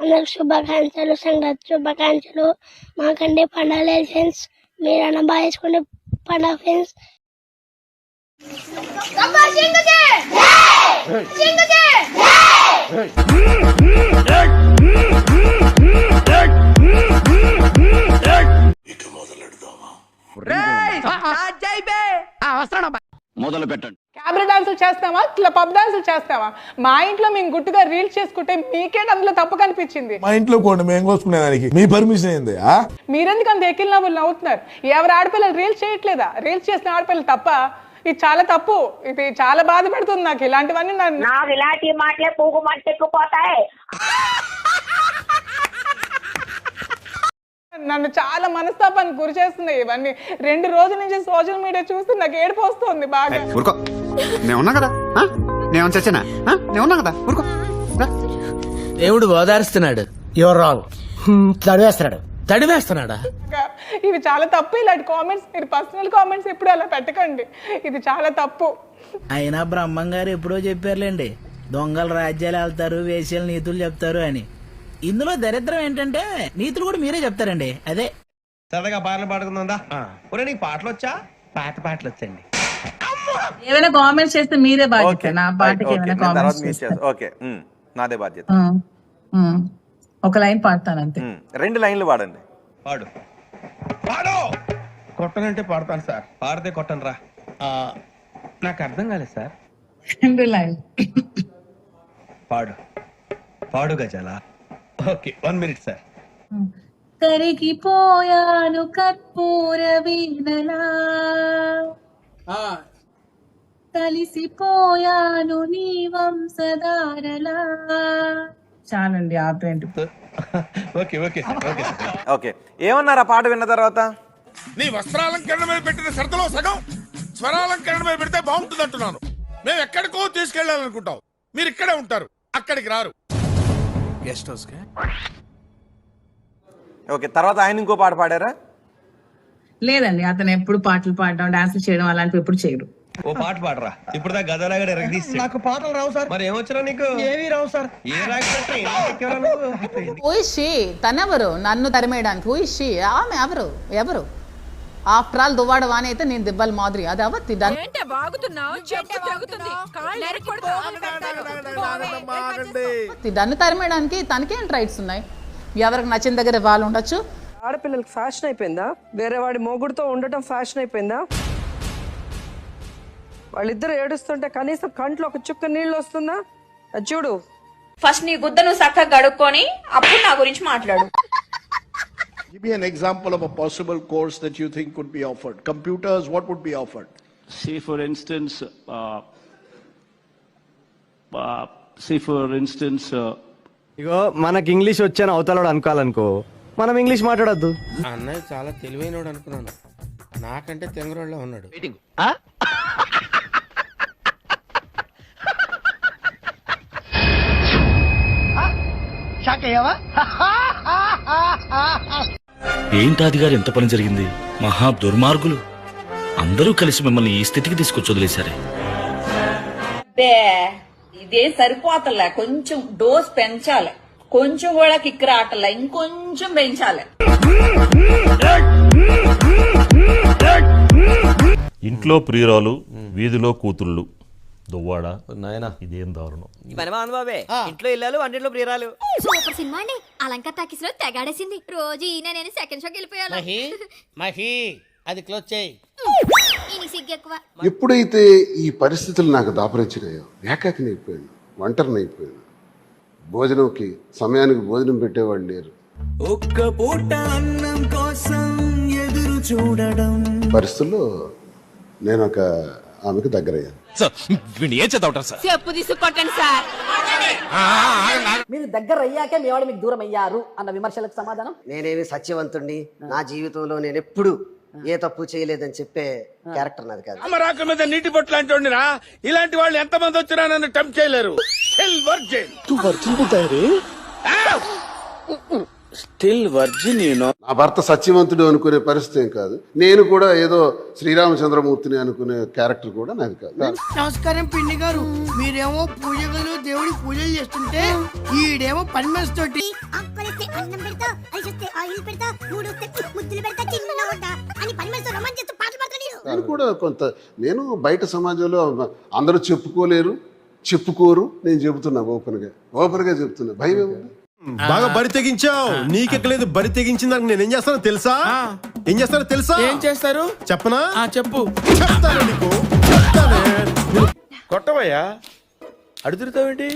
అందరికి శుభాకాంక్షలు, సంక్రాంతి శుభాకాంక్షలు. మాకంటే పండుగ ఫ్రెండ్స్, మీరన్నా బాగా వేసుకుంటే పండుగ ఫ్రెండ్స్. మొదలు పెట్టండి. కెమెరా డాన్సులు చేస్తావా, ఇట్లా పబ్ డాన్సులు చేస్తావా? మా ఇంట్లో మేము గుట్టుగా రీల్స్ చేసుకుంటే మీకేంటి అందులో తప్పు కనిపించింది? మా ఇంట్లో కూడా మేము కోసుకునే దానికి మీ పర్మిషన్ ఏంది? మీరెందుకు అంత ఎక్కిల నవ్వులు నవ్వుతున్నారు? ఎవరు ఆడపిల్లలు రీల్స్ చేయట్లేదా? రీల్స్ చేసిన ఆడపిల్లలు తప్ప? ఇది చాలా తప్పు. ఇది చాలా బాధ పెడుతుంది నాకు. ఇలాంటివన్నీ నాకు ఇలాంటి మాటలే పూగు మంటెక్కుపోతాయి. నన్ను చాలా మనస్తాపానికి గురి చేస్తున్నాయి ఇవన్నీ. 2 రోజుల నుంచి సోషల్ మీడియా చూస్తే నాకు ఏడుపు వస్తుంది బాగా. దేవుడు ఓదారుస్తున్నాడు. Your wrong. తడివేస్తున్నాడా? ఇవి చాలా తప్పు. ఇలాంటి కామెంట్స్, మీరు పర్సనల్ కామెంట్స్ ఎప్పుడు అలా పెట్టకండి. ఇది చాలా తప్పు. అయినా బ్రహ్మం గారు ఎప్పుడో చెప్పారులేండి, దొంగలు రాజ్యాలు వెళ్తారు, వేశ్యలు నీతులు చెప్తారు అని. ఇందులో దరిద్రం ఏంటంటే నీతులు కూడా మీరే చెప్తారండి. అదే సరదాగా పాటలు పాడుకుందా? నీకు పాటలు వచ్చా? పాటలు వచ్చండి. ఏమైనా కామెంట్స్ చేస్తే మీరే బాధ్యత. నా పాటకి ఏమైనా కామెంట్స్ చేస్తే నాదే బాధ్యత. ఒక లైన్ పాడతాను అంతే. 2 లైన్లు పాడండి. పాడు పాడు. కొట్టనంటే పాడతాను సార్, పాడితే కొట్టను రా. నాకు అర్థం కాలేదు సార్. 2 లైన్ పాడు పాడు గజాల. Okay, 1 minute sir. కరిగిపోయాను కర్పూర వీణలా, కలిసిపోయాను నీ వంశధారలా. చాలండి, ఆపేంటి. Okay okay okay okay. ఏమన్నారా పాట విన్న తర్వాత? నీ వస్త్రాలంకరణ మీద పెట్టిన సరతలో సగం స్వరాలంకరణ మీద పెడితే బాగుంటుంది అంటున్నాను. మేము ఎక్కడికో తీసుకెళ్లాలనుకుంటాం, మీరు ఇక్కడే ఉంటారు, అక్కడికి రారు. Guest house. ఓకే, తర్వాత ఆయన ఇంకో పాట పాడారా? లేదండి, అతను ఎప్పుడు పాటలు పాడడం, డాన్స్ చేయడం అలాంటివి ఎప్పుడు చేయడు. ఓ పాట పాడరా. ఇప్పుడు దా గదలాగడ ఎరగదీసి. నాకు పాటలు రావు సార్. మరి ఏమొచ్చరా నీకు? ఏమీ రావు సార్. ఏ ఊయిషి తనెవరు నన్ను తరిమేయడానికి? ఊయిషి ఆమె ఎవరు? ఎవరు? ఆఫ్టర్ ఆల్ దువ్వాడ వాణి అయితే నేను దిబ్బల మాదిరి. అది అవత్తి దాన్ని తరిమేయడానికి తనకేం రైట్స్ ఉన్నాయి? ఎవరికి నచ్చిన దగ్గర వాళ్ళు ఉండొచ్చు. ఆడపిల్లలకి ఫ్యాషన్ అయిపోయిందా? వేరే వాడి మొగుడుతో ఉండటం ఫ్యాషన్ అయిపోయిందా? వాళ్ళిద్దరు ఏడుస్తుంటే కనీసం కంట్లో ఒక చుక్క నీళ్ళు వస్తుందా? చూడు, ఫస్ట్ నీ గుద్దను చక్కగా గడుక్కొని అప్పుడు నా గురించి మాట్లాడు. Give me an example of a possible course that you think could be offered. Computers, what would be offered? Say for instance, ఇగో మనకి ఇంగ్లీష్ వచ్చాను అవతలడు అనుకోవాలనుకో, మనం ఇంగ్లీష్ మాట్లాడద్దు. అన్నయ్య చాలా తెలివైనోడు అనుకున్నాను, నాకంటే తెంగరోళ్ళ ఉన్నాడు. ఏంటాది గారు, ఎంత పని జరిగింది? మహా దుర్మార్గులు అందరూ కలిసి మిమ్మల్ని ఈ స్థితికి తీసుకొచ్చి వదిలేశారే. ఇదే సరిపోతలే, కొంచెం డోస్ పెంచాలి. కొంచెం కూడా కిక్ రావట్లే, ఇంకొంచెం పెంచాలి. ఇంట్లో ప్రియురాలు, వీధిలో కూతుళ్ళు. దువ్వాడ నాయనా, ఇదేం దారుణం. ఇంట్లో ఇల్లాలు, వంటింట్లో ప్రియురాలు. సూపర్ సినిమా అండి. అలంకార్ టాకీస్ లో తెగాడేసింది. రోజు ఈయన నేను సెకండ్ షోకి వెళ్ళిపోయాను. మహి అది క్లోజ్ చేయి. ఎప్పుడైతే ఈ పరిస్థితులు నాకు దాపరించినాయో ఏకాకిని అయిపోయాను, ఒంటరిని అయిపోయాను. భోజనంకి సమయానికి భోజనం పెట్టేవాళ్ళు లేరు. ఒక్క పూట అన్నం కోసం ఎదురు చూడడం పరిస్థితుల్లో నేను ఒక ఆమెకు దగ్గరయ్యాను. చెప్పు తీసుకొట్టండి సార్. మీరు దగ్గర అయ్యాకే మీ వాడు మీకు దూరం అయ్యారు అన్న విమర్శలకు సమాధానం? నేనేమి సత్యవంతుణ్ణి, నా జీవితంలో నేను ఎప్పుడు ఏ తప్పు చేయలేదని చెప్పే క్యారెక్టర్ నాది కాదు. అమరాక మీద నీటి బొట్టు లాంటి రా. ఇలాంటి వాళ్ళు ఎంతమంది వచ్చినా నన్ను టెంప్ట్ చేయలేరు. స్టిల్ వర్జిన్ నా భర్త సత్యవంతుడు అనుకునే పరిస్థితి ఏం కాదు. నేను కూడా ఏదో శ్రీరామచంద్రమూర్తిని అనుకునే క్యారెక్టర్ కూడా నాది కాదు. నమస్కారం పిండి గారు, మీరేమో పూజ గదిలో దేవుడి పూజలు చేస్తుంటే ఈడేమో పని మనిషి తోటి నేను కూడా కొంత నేను బయట సమాజంలో అందరూ చెప్పుకోరు. నేను చెబుతున్నా ఓపెన్ గా చెప్తున్నా. భయం ఏముంది? బాగా బరి తెగించావు. నీకెక్కలేదు, బరి తెగించిన దానికి నేను ఏం చేస్తానో తెలుసా? ఏం చేస్తారు చెప్పనా? చెప్పు. చెప్తాను నీకు, చెప్తానే. కొట్టవయ్యా, అడుగుతావేంటి?